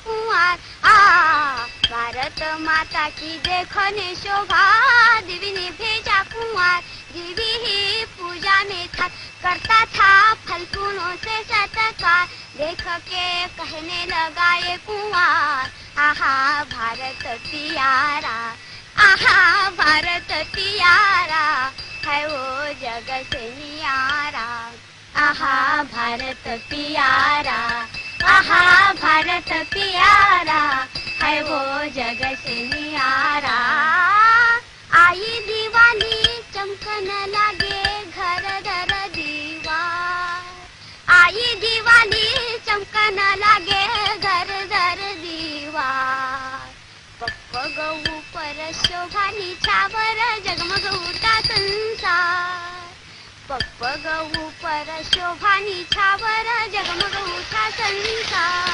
कुंवार भारत माता की देखने शोभा देवी ने भेजा कुंवार देवी ही पूजा में था करता था फल फूलों से सत्कार देख के कहने लगा ये कुंवार आहा भारत प्यारा आहा भारत प्यारा है वो जग से न्यारा आहा भारत प्यारा आहा भारत प्यारा है वो जग से न्यारा आई दिवाली चमकन लागे घर घर दीवार आई दिवाली चमकन लागे घर घर दीवार पप्प गहू पर शोभा निछावर जगमग उठा संसार पप्प गहू पर शोभा निछावर जगमग उठा संसार